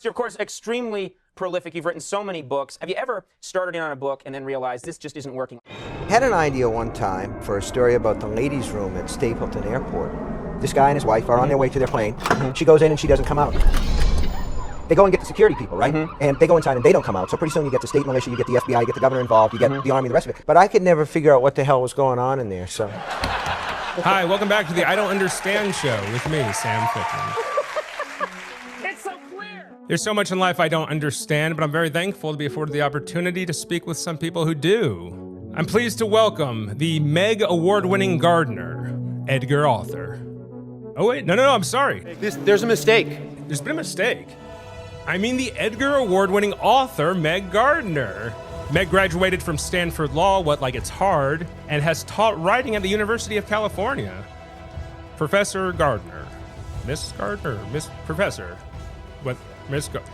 You're, of course, extremely prolific. You've written so many books. Have you ever started in on a book and then realized this just isn't working? I had an idea one time for a story about the ladies' room at Stapleton Airport. This guy and his wife are on their way to their plane. She goes in and she doesn't come out. They go and get the security people, right? And they go inside and they don't come out. So pretty soon you get the state militia, you get the FBI, you get the governor involved, you get the army, the rest of it. But I could never figure out what the hell was going on in there, so. Hi, welcome back to the I Don't Understand show with me, Sam Fickman. It's so clear! There's so much in life I don't understand, but I'm very thankful to be afforded the opportunity to speak with some people who do. I'm pleased to welcome the Meg Award-winning Gardner, Edgar author. Oh wait, no, I'm sorry. There's a mistake. There's been a mistake. I mean the Edgar Award-winning author, Meg Gardner. Meg graduated from Stanford Law, it's hard, and has taught writing at the University of California. Professor Gardner. Miss Gardner? Miss Professor? What? Miss Gardner?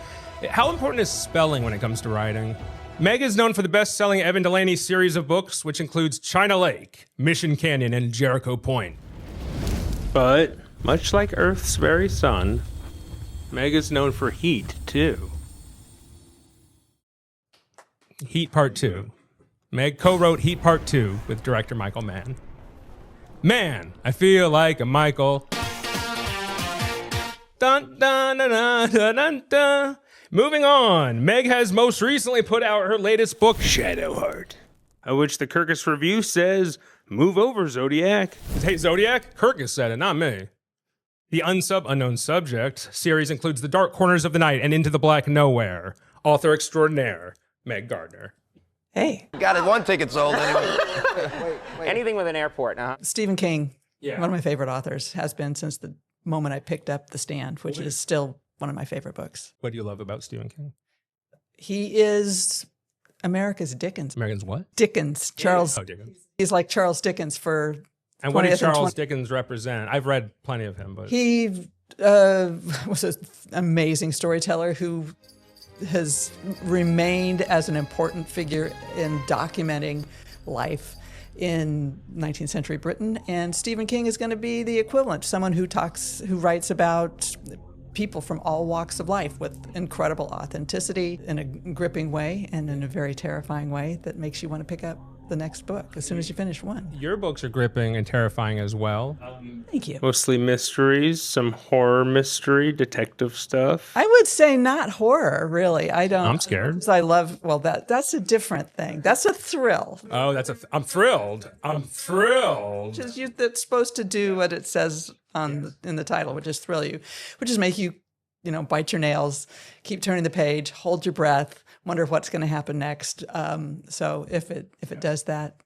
How important is spelling when it comes to writing? Meg is known for the best-selling Evan DELANEY series of books, which includes China Lake, Mission Canyon, and Jericho Point. But, much like Earth's very sun, Meg is known for Heat, too. Heat Part 2. Meg co-wrote Heat Part 2 with director Michael Mann. Man, I feel like a Michael. Dun, dun, dun, dun, dun, dun, dun. Moving on, Meg has most recently put out her latest book, Shadowheart, of which the Kirkus review says, move over, Zodiac. Hey, Zodiac? Kirkus said it, not me. The UNSUB Unknown Subject series includes The Dark Corners of the Night and Into the Black Nowhere. Author extraordinaire, Meg Gardner. Hey. Got it, one ticket sold anyway. Wait. Anything with an airport, Stephen King, Yeah. one of my favorite authors, has been since the moment I picked up The Stand, which is still one of my favorite books. What do you love about Stephen King? He is America's Dickens. Americans what? Dickens. Charles. Oh, Dickens. He's like Charles Dickens for And what 20th does and Charles Dickens represent? I've read plenty of him, but... He was an amazing storyteller who has remained as an important figure in documenting life in 19th century Britain. And Stephen King is going to be the equivalent, someone who writes about people from all walks of life with incredible authenticity in a gripping way and in a very terrifying way that makes you want to pick up the next book as soon as you finish one. Your books are gripping and terrifying as well. Thank you. Mostly mysteries, some horror mystery, detective stuff. I would say not horror, really. I'm scared. I love, that's a different thing. That's a thrill. Oh, I'm thrilled. I'm thrilled. That's supposed to do what it says in the title, which is thrill you, which is make you, bite your nails, keep turning the page, hold your breath, wonder what's going to happen next. So if it does that,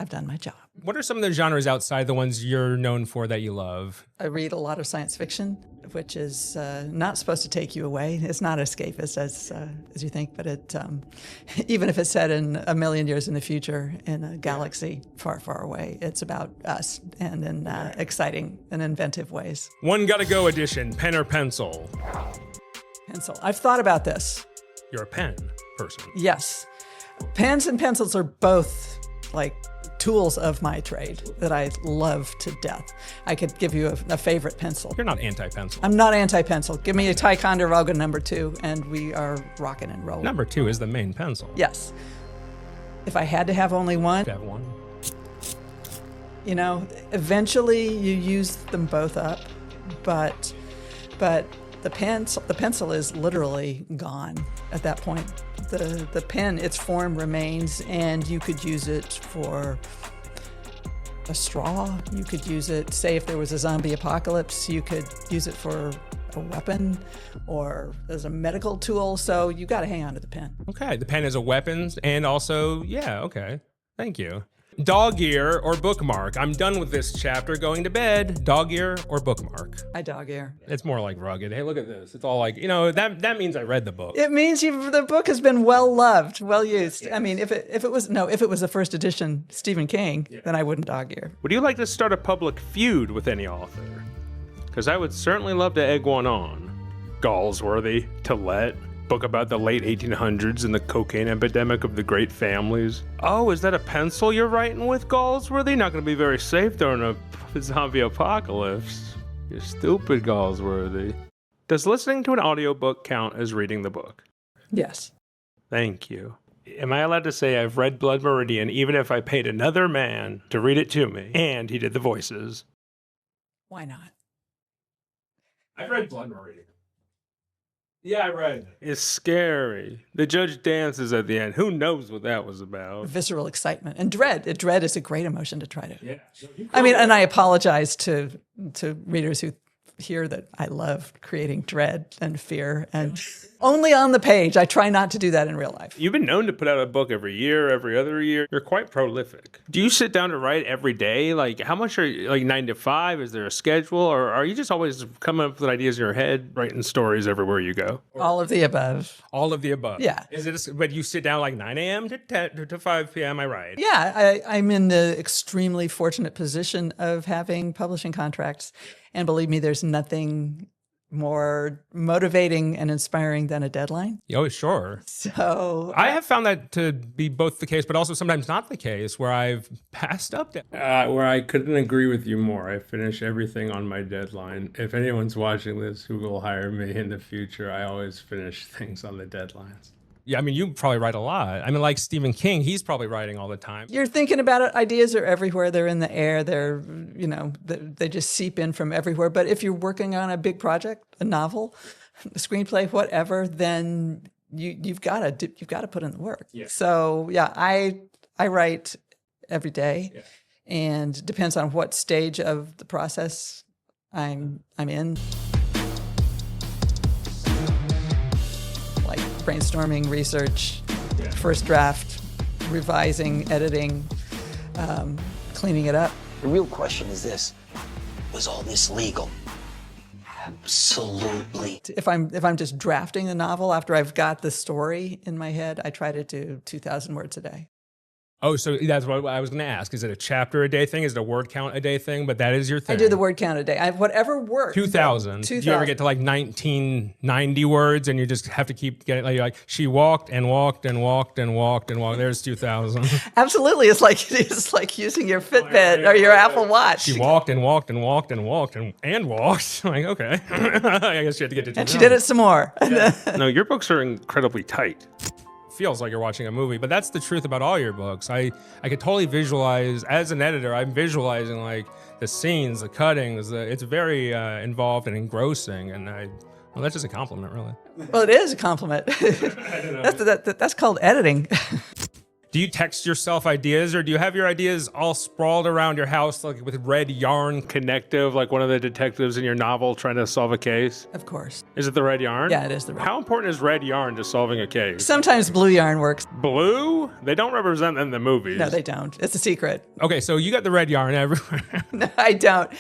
I've done my job. What are some of the genres outside the ones you're known for that you love? I read a lot of science fiction, which is not supposed to take you away. It's not escapist as you think, but it even if it's set in a million years in the future in a galaxy far, far away, it's about us and in exciting and inventive ways. One Gotta Go edition, pen or pencil? Pencil. I've thought about this. You're a pen person. Yes. Pens and pencils are both like tools of my trade that I love to death. I could give you a favorite pencil. You're not anti-pencil. I'm not anti-pencil. Give me a Ticonderoga number 2 and we are rocking and rolling. Number 2 is the main pencil. Yes. If I had to have only one, You have one. Eventually you use them both up, but the pencil is literally gone at that point. The pen, its form remains, and you could use it for a straw. You could use it, say if there was a zombie apocalypse, you could use it for a weapon or as a medical tool. So you got to hang on to the pen. Okay, the pen is a weapon, and also, okay. Thank you. Dog ear or bookmark? I'm done with this chapter. Going to bed. Dog ear or bookmark? I dog ear. It's more like rugged. Hey, look at this. It's all like, that means I read the book. It means the book has been well loved, well used. Yes. I mean, if it was a first edition Stephen King, then I wouldn't dog ear. Would you like to start a public feud with any author? Because I would certainly love to egg one on. Galsworthy, to let. Book about the late 1800s and the cocaine epidemic of the great families. Oh, is that a pencil you're writing with, Galsworthy? Not going to be very safe during a zombie apocalypse. You're stupid, Galsworthy. Does listening to an audiobook count as reading the book? Yes. Thank you. Am I allowed to say I've read Blood Meridian even if I paid another man to read it to me and he did the voices? Why not? I've read Blood Meridian. Yeah, I read it. It's scary. The judge dances at the end. Who knows what that was about? Visceral excitement and dread. Dread is a great emotion to try to. Yeah. I mean, and I apologize to readers who hear that I love creating dread and fear, and only on the page. I try not to do that in real life. You've been known to put out a book every year, every other year. You're quite prolific. Do you sit down to write every day? Like, how much are you, like 9 to 5? Is there a schedule? Or are you just always coming up with ideas in your head, writing stories everywhere you go? All of the above. All of the above. Yeah. Is it? But you sit down like 9 a.m. to 5 p.m., I write. Yeah, I'm in the extremely fortunate position of having publishing contracts. And believe me, there's nothing more motivating and inspiring than a deadline. Oh, sure. So I have found that to be both the case, but also sometimes not the case, where I've passed up where I couldn't agree with you more. I finish everything on my deadline. If anyone's watching this who will hire me in the future, I always finish things on the deadlines. Yeah, I mean, you probably write a lot. I mean, like Stephen King, he's probably writing all the time. you're thinking about it. Ideas are everywhere. They're in the air. They're, they just seep in from everywhere. But if you're working on a big project, a novel, a screenplay, whatever, then you've got to put in the work. Yeah. So yeah, I write every day, Yeah. and depends on what stage of the process I'm in. Like brainstorming, research, Yeah. first draft, revising, editing, cleaning it up. The real question is this: was all this legal? Absolutely. If I'm just drafting the novel after I've got the story in my head, I try to do 2,000 words a day. Oh, so that's what I was going to ask. Is it a chapter a day thing? Is it a word count a day thing? But that is your thing. I do the word count a day. I have whatever works. 2,000. Do you ever get to like 1990 words and you just have to keep getting like she walked and walked and walked and walked and walked? There's 2,000. Absolutely, it's like using your Fitbit or your Apple Watch. She walked and walked and walked and walked and walked. I'm like, okay. I guess you had to get to 2,000. And she did it some more. No, your books are incredibly tight. Feels like you're watching a movie, but that's the truth about all your books. I could totally visualize, as an editor, I'm visualizing like the scenes, the cuttings. It's very involved and engrossing, and well, that's just a compliment, really. Well, it is a compliment. That's called editing. Do you text yourself ideas, or do you have your ideas all sprawled around your house, like with red yarn connective, like one of the detectives in your novel trying to solve a case? Of course. Is it the red yarn? Yeah, it is the red. How important is red yarn to solving a case? Sometimes blue yarn works. Blue? They don't represent them in the movies. No, they don't. It's a secret. Okay, so you got the red yarn everywhere. No, I don't.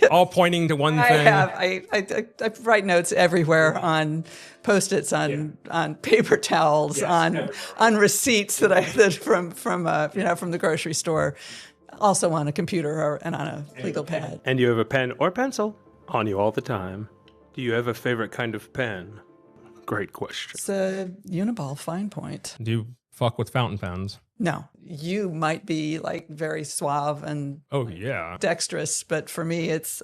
All pointing to one I thing. have. I write notes everywhere on Post-its, on paper towels, Yes, on receipts that from the grocery store, also on a computer and on a legal pad. And you have a pen or pencil on you all the time. Do you have a favorite kind of pen? Great question. It's a Uniball fine point. Do you fuck with fountain pens? No, you might be like very suave and Oh, yeah. dexterous, but for me, it's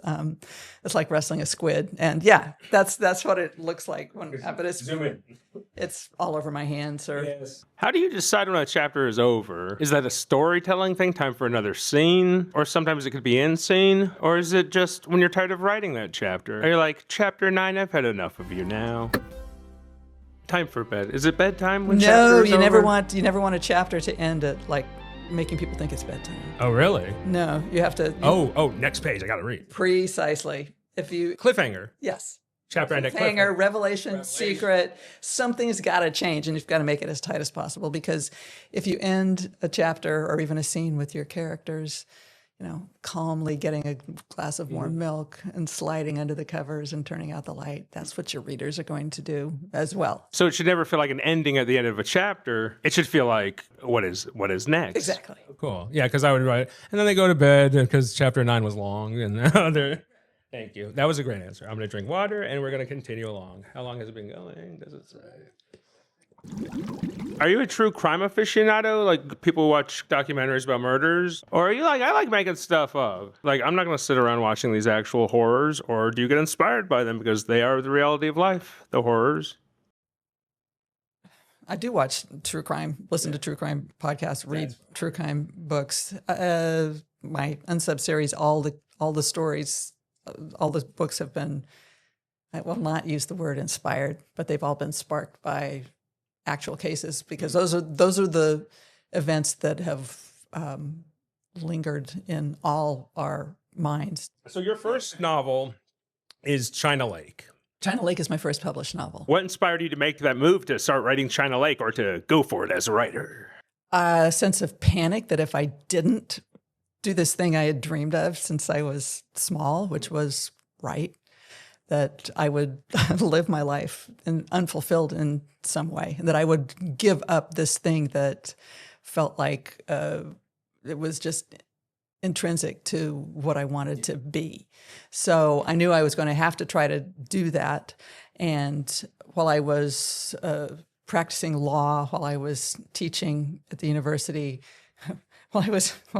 like wrestling a squid. And yeah, that's what it looks like. But it's all over my hands. How do you decide when a chapter is over? Is that a storytelling thing, time for another scene? Or sometimes it could be in scene? Or is it just when you're tired of writing that chapter? Are you like, chapter 9, I've had enough of you now? Time for bed. Is it bedtime when chapter No, is you over? never want a chapter to end at like making people think it's bedtime. Oh, really? No, you have to. Oh, next page. I gotta read. Precisely. If you Cliffhanger. yes. Chapter end at Hanger, cliffhanger. revelation, secret, something's got to change, and you've got to make it as tight as possible, because if you end a chapter or even a scene with your characters, calmly getting a glass of warm milk and sliding under the covers and turning out the light, that's what your readers are going to do as well. So it should never feel like an ending at the end of a chapter. It should feel like, what is next? Exactly. Cool. Yeah, because I would write, and then they go to bed because chapter 9 was long, and now they're... Thank you. That was a great answer. I'm going to drink water, and we're going to continue along. How long has it been going? Does it say? Are you a true crime aficionado? Like people who watch documentaries about murders? Or are you like, I like making stuff up? Like, I'm not going to sit around watching these actual horrors. Or do you get inspired by them because they are the reality of life, the horrors? I do watch true crime, listen to true crime podcasts, read true crime books. My UNSUB series, all the stories, all the books have been, I will not use the word inspired, but they've all been sparked by actual cases, because those are the events that have lingered in all our minds. So your first novel is China Lake. China Lake is my first published novel. What inspired you to make that move to start writing China Lake, or to go for it as a writer? A sense of panic that if I didn't do this thing I had dreamed of since I was small, which was write, that I would live my life unfulfilled in some way, and that I would give up this thing that felt like it was just intrinsic to what I wanted to be. So I knew I was going to have to try to do that. And while I was practicing law, while I was teaching at the university, when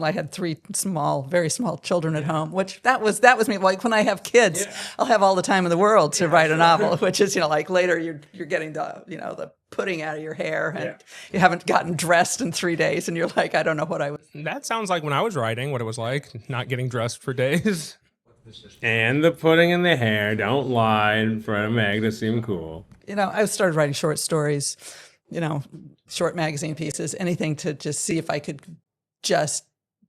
I had three very small children at home, which that was me. Like when I have kids, I'll have all the time in the world to write a novel, which is, like later you're getting the pudding out of your hair, and you haven't gotten dressed in 3 days, and you're like, I don't know what I was. That sounds like when I was writing, what it was like, not getting dressed for days. And the pudding in the hair, don't lie in front of Meg to seem cool. I started writing short stories, short magazine pieces, anything to just see if I could just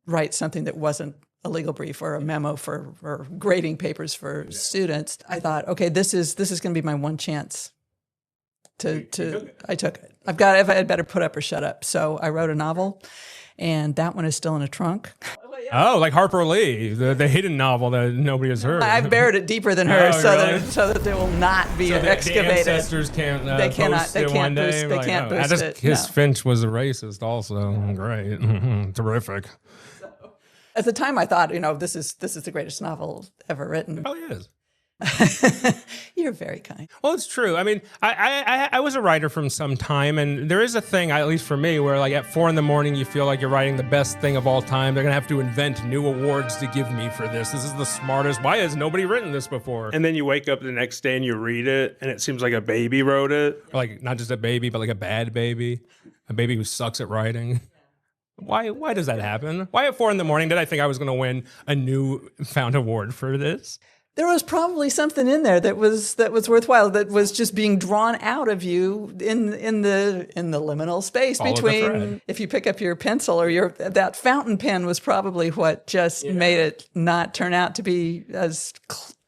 write something that wasn't a legal brief or a memo or grading papers for students. I thought, okay, this is going to be my one chance I took it. I had better put up or shut up. So I wrote a novel, and that one is still in a trunk. Oh, like Harper Lee, the hidden novel that nobody has heard. I've buried it deeper than her, really? so that it will not be excavated. The ancestors can't they cannot. post They it can't one day. boost. They can't boost it. His No. Finch was a racist, also. Great, terrific. At the time, I thought, this is the greatest novel ever written. Oh, it is. You're very kind. Well, it's true. I mean, I was a writer from some time, and there is a thing, at least for me, where like at 4 a.m, you feel like you're writing the best thing of all time. They're gonna have to invent new awards to give me for this. This is the smartest. Why has nobody written this before? And then you wake up the next day and you read it, and it seems like a baby wrote it. Or like not just a baby, but like a bad baby, a baby who sucks at writing. Why does that happen? Why at 4 a.m. did I think I was gonna win a newfound award for this? There was probably something in there that was worthwhile, that was just being drawn out of you in the liminal space between, if you pick up your pencil or that fountain pen was probably what just made it not turn out to be as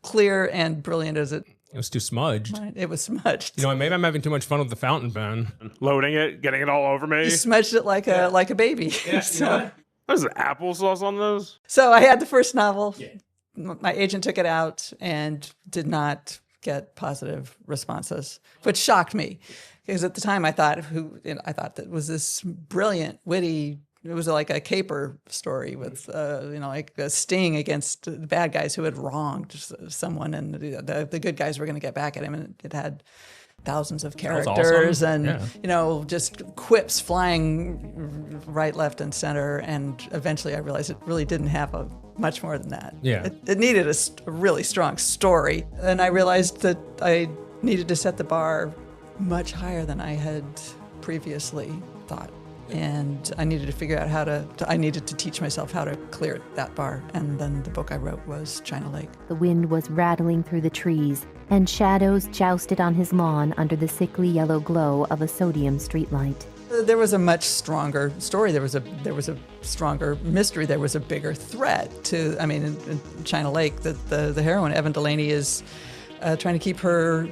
clear and brilliant as it. It was too smudged. It was smudged. Maybe I'm having too much fun with the fountain pen. Loading it, getting it all over me. You smudged it like a baby. Yeah. So, There's applesauce on those. so I had the first novel. Yeah. My agent took it out and did not get positive responses, which shocked me, because at the time I thought that was this brilliant, witty. It was like a caper story with, like a sting against the bad guys who had wronged someone, and the good guys were going to get back at him, and it had thousands of characters and just quips flying right, left, and center. And eventually I realized it really didn't have much more than that. Yeah. It needed a really strong story. And I realized that I needed to set the bar much higher than I had previously thought. And I needed to figure out I needed to teach myself how to clear that bar. And then the book I wrote was China Lake. The wind was rattling through the trees, and shadows jousted on his lawn under the sickly yellow glow of a sodium streetlight. There was a much stronger story. There was a stronger mystery. There was a bigger threat to. I mean, in China Lake, the heroine Evan Delaney is trying to keep her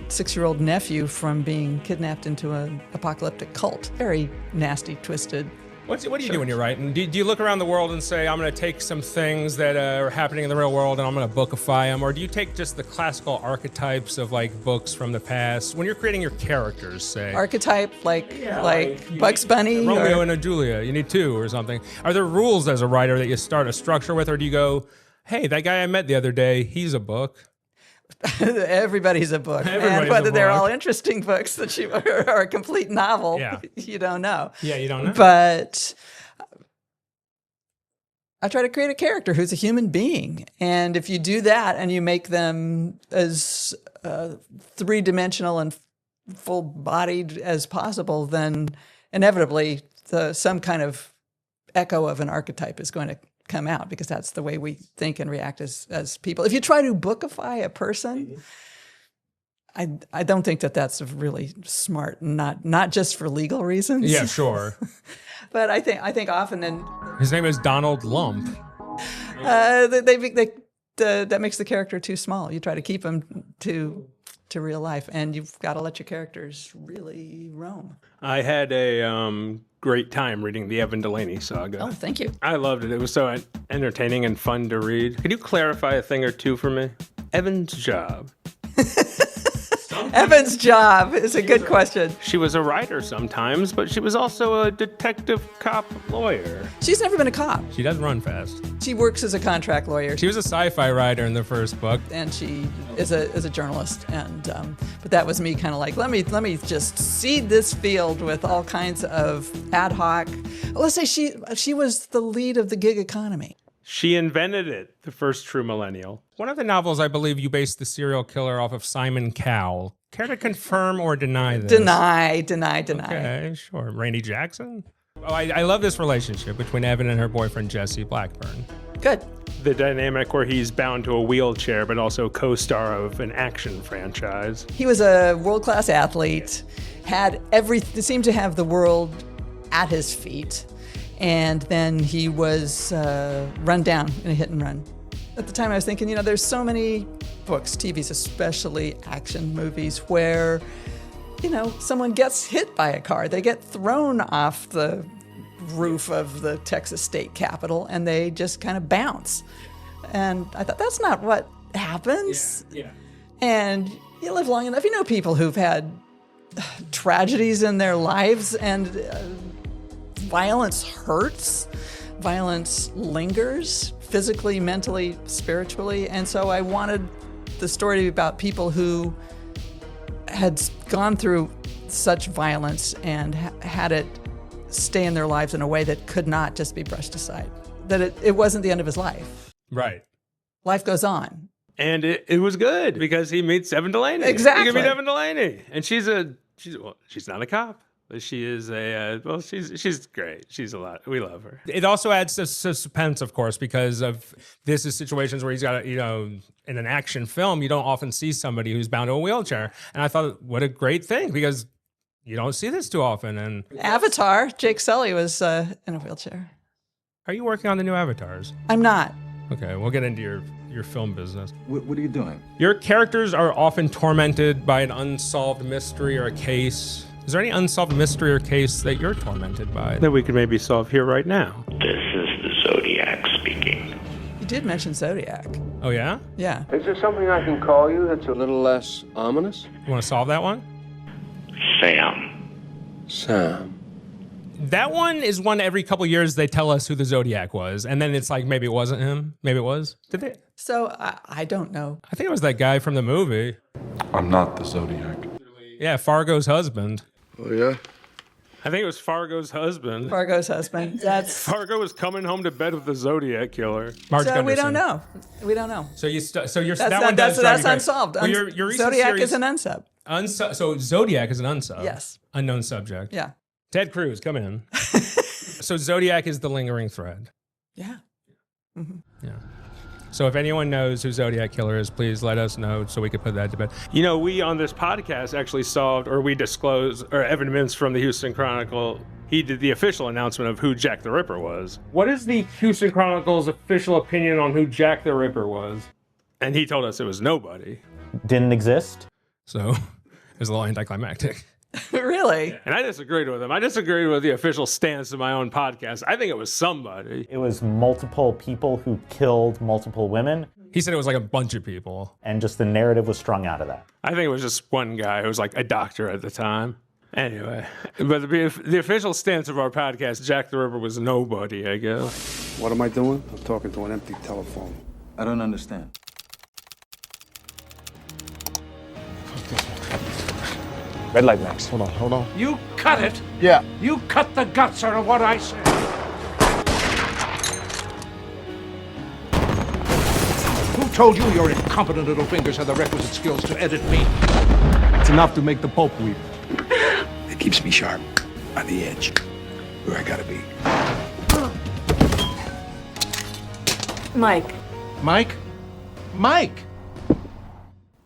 6-year-old nephew from being kidnapped into an apocalyptic cult. Very nasty, twisted. What do you do when you're writing? Do you look around the world and say, I'm going to take some things that are happening in the real world and I'm going to bookify them? Or do you take just the classical archetypes of like books from the past when you're creating your characters, say? Archetype, like Bugs Bunny? Romeo and a Julia, you need 2 or something. Are there rules as a writer that you start a structure with, or do you go, hey, that guy I met the other day, he's a book? Everybody's a book. Everybody's and whether a they're book. all interesting books that or a complete novel, Yeah. you don't know. Yeah, you don't know. But I try to create a character who's a human being. And if you do that and you make them as three-dimensional and full-bodied as possible, then inevitably some kind of echo of an archetype is going to come out, because that's the way we think and react as people. If you try to bookify a person, I don't think that's really smart, not just for legal reasons. Yeah, sure. But I think often His name is Donald Lump. that makes the character too small. You try to keep him to real life, and you've got to let your characters really roam. I had a great time reading the Evan Delaney saga. Oh, thank you. I loved it. It was so entertaining and fun to read. Could you clarify a thing or two for me? Evan's job. Evan's job is a good question. She was a writer sometimes, but she was also a detective cop lawyer. She's never been a cop. She does run fast. She works as a contract lawyer. She was a sci-fi writer in the first book. And she is a journalist, and but that was me kind of like, let me just seed this field with all kinds of ad hoc. Let's say she was the lead of the gig economy. She invented it, the first true millennial. One of the novels, I believe you based the serial killer off of Simon Cowell. Care to confirm or deny this? Deny. Okay, sure. Randy Jackson? Oh, I love this relationship between Evan and her boyfriend, Jesse Blackburn. Good. The dynamic where he's bound to a wheelchair, but also co-star of an action franchise. He was a world-class athlete, seemed to have the world at his feet, and then he was run down in a hit and run. At the time I was thinking, there's so many books, TVs, especially action movies, where, someone gets hit by a car. They get thrown off the roof of the Texas State Capitol and they just kind of bounce. And I thought, that's not what happens. Yeah. And you live long enough, people who've had tragedies in their lives, and violence hurts. Violence lingers physically, mentally, spiritually. And so I wanted the story to be about people who had gone through such violence and had it stay in their lives in a way that could not just be brushed aside. That it wasn't the end of his life. Right. Life goes on. And it was good because he meets Evan Delaney. Exactly. He can meet Evan Delaney. And she's not a cop. She is she's great. She's a lot. We love her. It also adds to suspense, of course, because of this is situations where he's got, in an action film, you don't often see somebody who's bound to a wheelchair. And I thought, what a great thing, because you don't see this too often. And Avatar, Jake Sully was in a wheelchair. Are you working on the new Avatars? I'm not. Okay, we'll get into your film business. What are you doing? Your characters are often tormented by an unsolved mystery or a case. Is there any unsolved mystery or case that you're tormented by? That we could maybe solve here right now. This is the Zodiac speaking. You did mention Zodiac. Oh, yeah? Yeah. Is there something I can call you that's a little less ominous? You want to solve that one? Sam. That one is one every couple years they tell us who the Zodiac was, and then it's like, maybe it wasn't him. Maybe it was. Did they? So I don't know. I think it was that guy from the movie. I'm not the Zodiac. Yeah, Fargo's husband. Oh, yeah? I think it was Fargo's husband. Fargo's husband. That's Fargo was coming home to bed with the Zodiac killer. Marge so we Gunderson. don't know. We don't know. So that That's one does drive me crazy. unsolved. Well, your recent Zodiac series, is an unsub. So Zodiac is an unsub. Yes. Unknown subject. Yeah. Ted Cruz, come in. So Zodiac is the lingering thread. Yeah. Mm-hmm. Yeah. So if anyone knows who Zodiac Killer is, please let us know so we could put that to bed. We on this podcast actually we disclosed, or Evan Mintz from the Houston Chronicle, he did the official announcement of who Jack the Ripper was. What is the Houston Chronicle's official opinion on who Jack the Ripper was? And he told us it was nobody. Didn't exist. So it was a little anticlimactic. Really? And I disagreed with him. I disagreed with the official stance of my own podcast. I think it was somebody. It was multiple people who killed multiple women. He said it was like a bunch of people. And just the narrative was strung out of that. I think it was just one guy who was like a doctor at the time. Anyway, but the official stance of our podcast, Jack the Ripper was nobody, I guess. What am I doing? I'm talking to an empty telephone. I don't understand. Red light, Max. Hold on. You cut it. Yeah. You cut the guts out of what I said. Who told you your incompetent little fingers had the requisite skills to edit me? It's enough to make the Pope weep. It keeps me sharp, on the edge, where I gotta be. Mike. Mike? Mike!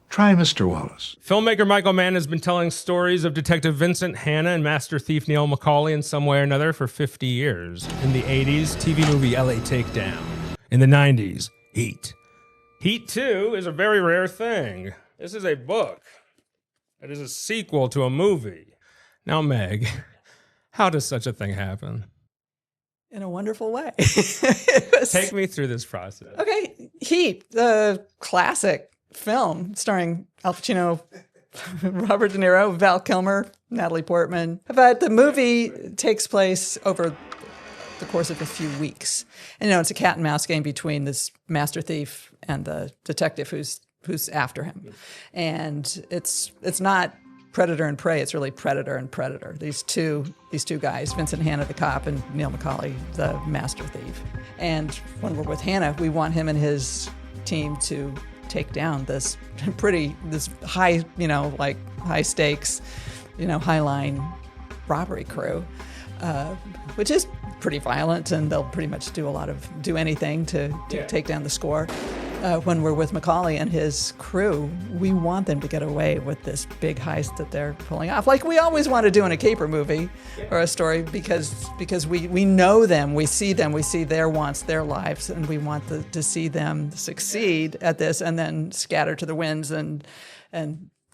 Try Mr. Wallace. Filmmaker Michael Mann has been telling stories of Detective Vincent Hanna and Master Thief Neil McCauley in some way or another for 50 years. In the 80s, TV movie LA Takedown. In the 90s, Heat. Heat 2 is a very rare thing. This is a book. It is a sequel to a movie. Now, Meg, how does such a thing happen? In a wonderful way. Take me through this process. Okay, Heat, the classic film starring Al Pacino, Robert De Niro, Val Kilmer, Natalie Portman. But the movie takes place over the course of a few weeks. And, it's a cat and mouse game between this master thief and the detective who's after him. And it's not predator and prey, it's really predator and predator. These two guys, Vincent Hanna, the cop, and Neil McCauley, the master thief. And when we're with Hanna, we want him and his team to take down this high, high stakes, high line robbery crew, which is pretty violent, and they'll pretty much do anything to take down the score. When we're with McCauley and his crew, we want them to get away with this big heist that they're pulling off, like we always want to do in a caper movie or a story, because we know them, we see their wants, their lives, and we want to see them succeed at this and then scatter to the winds and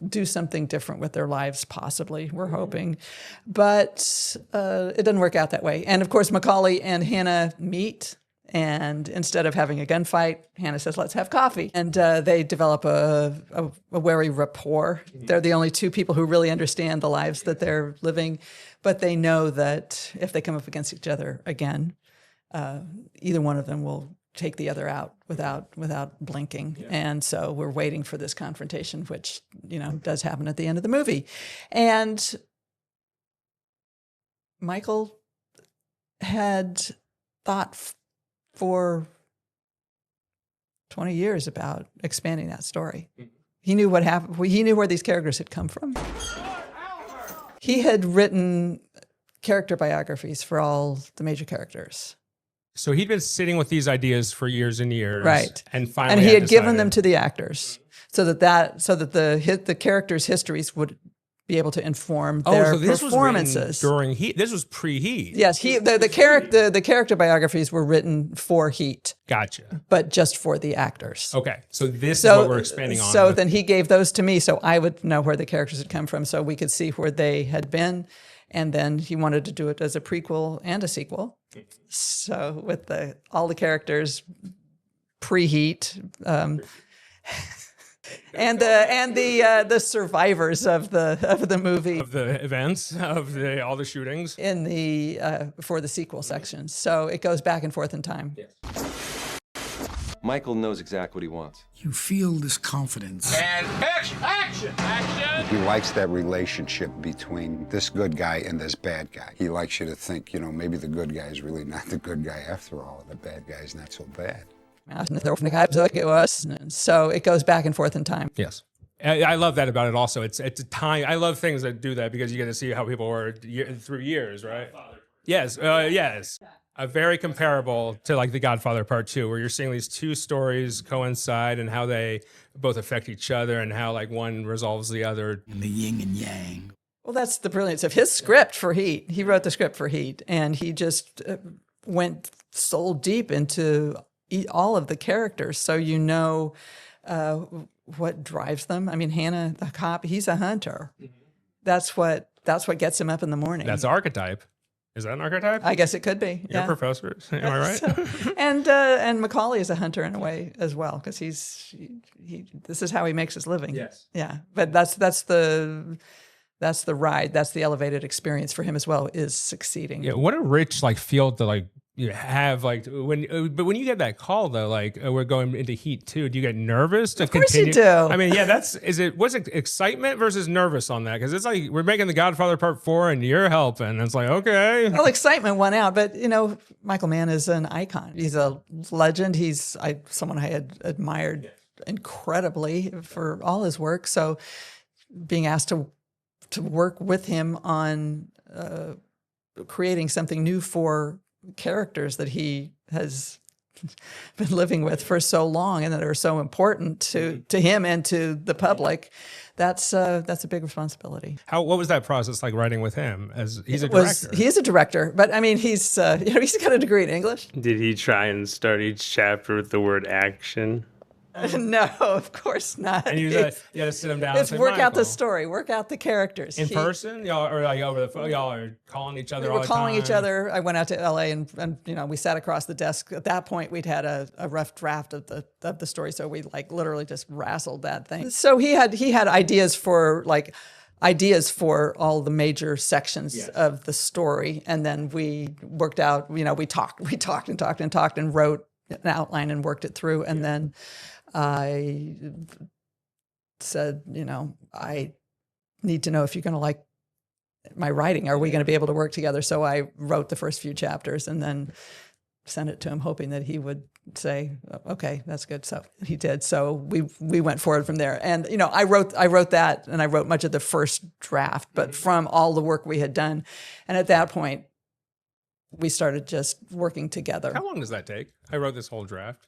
do something different with their lives, possibly, we're hoping. But it doesn't work out that way. And of course, McCauley and Hanna meet, and instead of having a gunfight, Hanna says, let's have coffee. And they develop a wary rapport. They're the only two people who really understand the lives that they're living, but they know that if they come up against each other again, either one of them will take the other out without blinking. Yeah. And so we're waiting for this confrontation, which, does happen at the end of the movie. And Michael had thought for 20 years about expanding that story. He knew what happened. He knew where these characters had come from. He had written character biographies for all the major characters. So he'd been sitting with these ideas for years and years, right? And finally, and he had given them to the actors, so that the characters' histories would be able to inform their performances. During Heat, this was pre-Heat. Yes, the character biographies were written for Heat. Gotcha. But just for the actors. Okay, so this is what we're expanding on. So then he gave those to me, so I would know where the characters had come from, so we could see where they had been. And then he wanted to do it as a prequel and a sequel. So with all the characters pre-Heat, and the survivors of the movie, of the events, of all the shootings in for the sequel section. So it goes back and forth in time. Yes. Michael knows exactly what he wants. You feel this confidence. And action! He likes that relationship between this good guy and this bad guy. He likes you to think, maybe the good guy is really not the good guy after all, and the bad guy is not so bad. So it goes back and forth in time. Yes. I love that about it also. It's a time. I love things that do that because you get to see how people were through years, right? Yes. Yes. Very comparable to like The Godfather Part 2, where you're seeing these two stories coincide and how they both affect each other and how like one resolves the other. And the yin and yang. Well, that's the brilliance of his script for Heat. He wrote the script for Heat, and he just went soul deep into all of the characters, so what drives them. I mean, Hanna, the cop, he's a hunter. Mm-hmm. That's what gets him up in the morning. That's archetype. Is that an archetype? I guess it could be. You're professors. Am I right? And McCauley is a hunter in a way as well, because this is how he makes his living. Yes. Yeah. But that's the ride. That's the elevated experience for him as well, is succeeding. Yeah. What a rich field to you have like but when you get that call though, like we're going into Heat 2, do you get nervous to continue? Of course you do. I mean, yeah, was it excitement versus nervous on that? Because it's like we're making The Godfather Part 4 and you're helping. It's like, okay. Well, excitement went out, but Michael Mann is an icon. He's a legend. He's someone I had admired incredibly for all his work. So being asked to work with him on creating something new for characters that he has been living with for so long and that are so important to him and to the public, that's a big responsibility. What was that process like writing with him? As he's a director. He is a director, but I mean he's he's got a degree in English. Did he try and start each chapter with the word action? No, of course not. And you had to sit him down. It's and say, work out the Michael, story, work out the characters. in person, y'all, or like over the phone. Y'all are calling each other. We all were the calling time? each other. I went out to LA and we sat across the desk. At that point, we'd had a rough draft of the story, so we like literally just wrestled that thing. So he had ideas for all the major sections of the story, and then we worked out. We talked and wrote an outline and worked it through, and then I said, I need to know if you're going to like my writing. Are we going to be able to work together? So I wrote the first few chapters and then sent it to him, hoping that he would say, okay, that's good. So he did. So we went forward from there. And, I wrote that, and I wrote much of the first draft, but from all the work we had done. And at that point, we started just working together. How long does that take? I wrote this whole draft.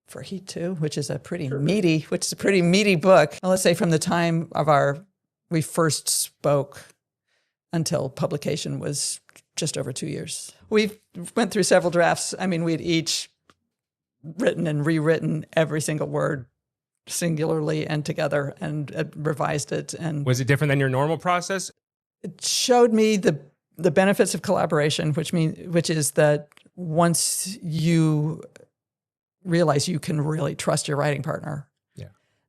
For Heat 2, which is a pretty meaty book. Well, let's say from the time of we first spoke until publication was just over 2 years. We went through several drafts. I mean, we'd each written and rewritten every single word singularly and together and revised it. And was it different than your normal process? It showed me the benefits of collaboration, which is that once you realize you can really trust your writing partner,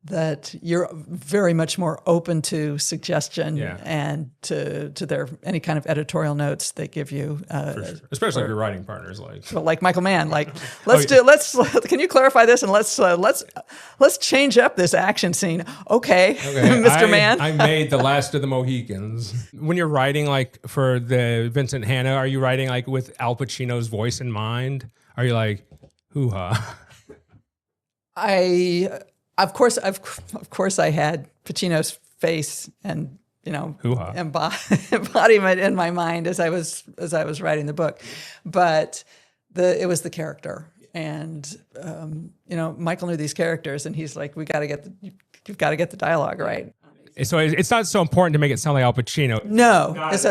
that you're very much more open to suggestion and to their any kind of editorial notes they give you. Sure. Especially if your writing partners like Michael Mann, can you clarify this and let's change up this action scene. Okay. Mr. Mann. I made The Last of the Mohicans. When you're writing like for the Vincent Hanna, are you writing like with Al Pacino's voice in mind? Are you like, hoo-ha? Of course, I had Pacino's face and embodiment in my mind as I was writing the book, but it was the character, and Michael knew these characters, and he's like, you've got to get the dialogue right. So it's not so important to make it sound like Al Pacino. No, this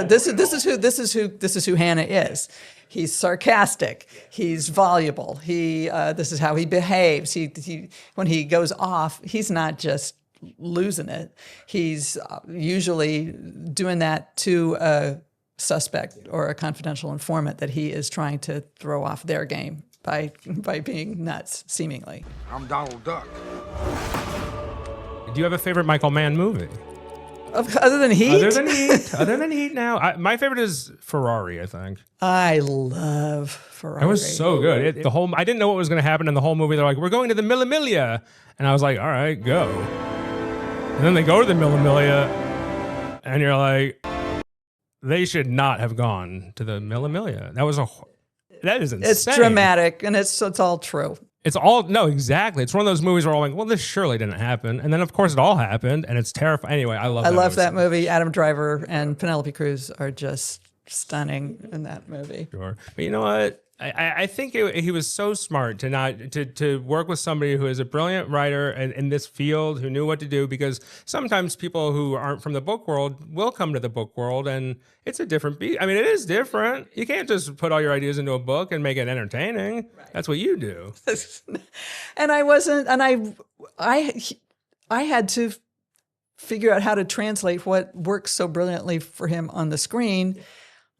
is who Hanna is. He's sarcastic. He's voluble. This is how he behaves. He when he goes off, he's not just losing it. He's usually doing that to a suspect or a confidential informant that he is trying to throw off their game by being nuts, seemingly. I'm Donald Duck. Do you have a favorite Michael Mann movie? Other than Heat? Other than Heat now. My favorite is Ferrari, I think. I love Ferrari. It was so good. I didn't know what was going to happen in the whole movie. They're like, we're going to the Mille Miglia. And I was like, all right, go. And then they go to the Mille Miglia, and you're like, they should not have gone to the Mille Miglia. That is insane. It's dramatic, and it's all true. Exactly. It's one of those movies where I'm like, well, this surely didn't happen. And then, of course, it all happened, and it's terrifying. Anyway, I love that movie. Adam Driver and Penelope Cruz are just stunning in that movie. Sure. But you know what? I think he was so smart to work with somebody who is a brilliant writer in this field, who knew what to do, because sometimes people who aren't from the book world will come to the book world, and it's a different beat. I mean, it is different. You can't just put all your ideas into a book and make it entertaining. Right. That's what you do. And I had to figure out how to translate what works so brilliantly for him on the screen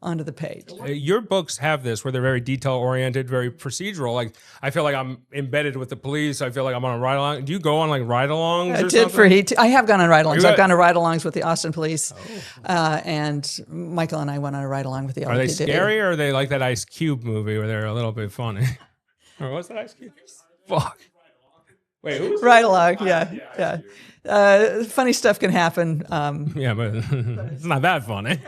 onto the page. Your books have this where they're very detail oriented, very procedural. Like I feel like I'm embedded with the police. I feel like I'm on a ride along. Do you go on like ride alongs? I did for Heat. I have gone on ride alongs. You I've gone on ride alongs with the Austin Police, Oh. and Michael and I went on a ride along with the LAPD. Are they scary or are they like that Ice Cube movie where they're a little bit funny? Or what's that Ice Cube? Fuck. Wait, who's Ride along, yeah. Funny stuff can happen. Yeah, but it's not that funny.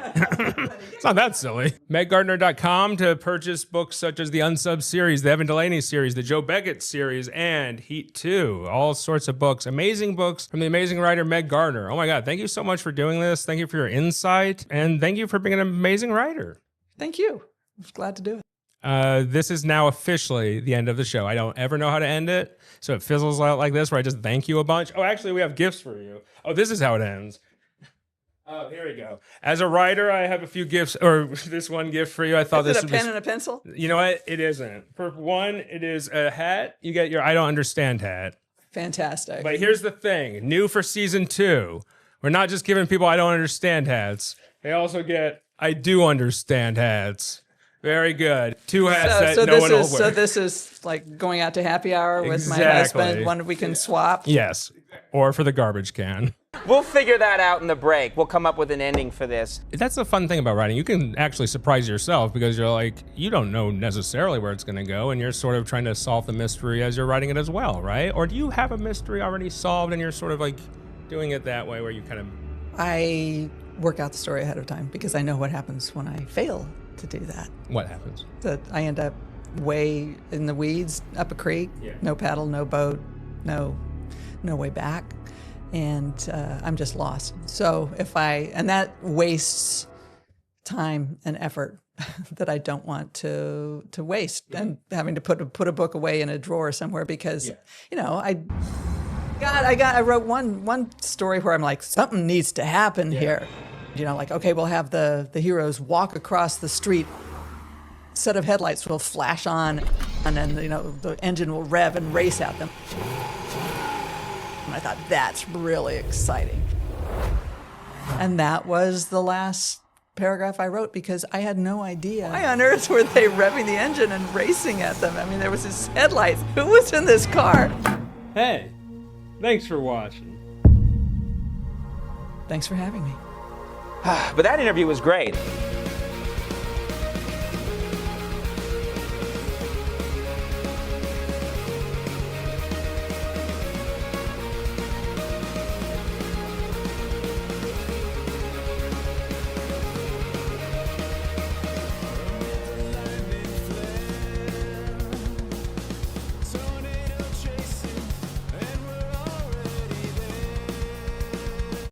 It's not that silly. MegGardiner.com to purchase books such as the UNSUB series, the Evan Delaney series, the Joe BECKETT series, and Heat 2. All sorts of books. Amazing books from the amazing writer Meg Gardner. Oh my God, thank you so much for doing this. Thank you for your insight. And thank you for being an amazing writer. Thank you. I was glad to do it. This is now officially the end of the show. I don't ever know how to end it, so it fizzles out like this where I just thank you a bunch. Oh, actually, we have gifts for you. Oh, this is how it ends. Oh, here we go. As a writer, I have a few gifts, or this one gift for you. I thought Is this it a was... pen and a pencil? You know what? It isn't. For one, it is a hat. You get your I Don't Understand hat. Fantastic. But here's the thing. New for season 2. We're not just giving people I Don't Understand hats. They also get I Do Understand hats. Very good. 2 hats that no one will wear. So this is like going out to happy hour with my Exactly. husband. One we can swap. Yes. Or for the garbage can. We'll figure that out in the break. We'll come up with an ending for this. That's the fun thing about writing. You can actually surprise yourself because you're like, you don't know necessarily where it's going to go, and you're sort of trying to solve the mystery as you're writing it as well, right? Or do you have a mystery already solved and you're sort of like doing it that way where you kind of... I work out the story ahead of time because I know what happens when I fail to do that. What happens? That I end up way in the weeds, up a creek, no paddle, no boat, no way back. And I'm just lost. So and that wastes time and effort that I don't want to waste, and having to put a book away in a drawer somewhere because, I wrote one story where I'm like, something needs to happen here. Like, okay, we'll have the heroes walk across the street, set of headlights will flash on, and then, the engine will rev and race at them. And I thought, that's really exciting. And that was the last paragraph I wrote because I had no idea. Why on earth were they revving the engine and racing at them? I mean, there was this headlights. Who was in this car? Hey, thanks for watching. Thanks for having me. But that interview was great.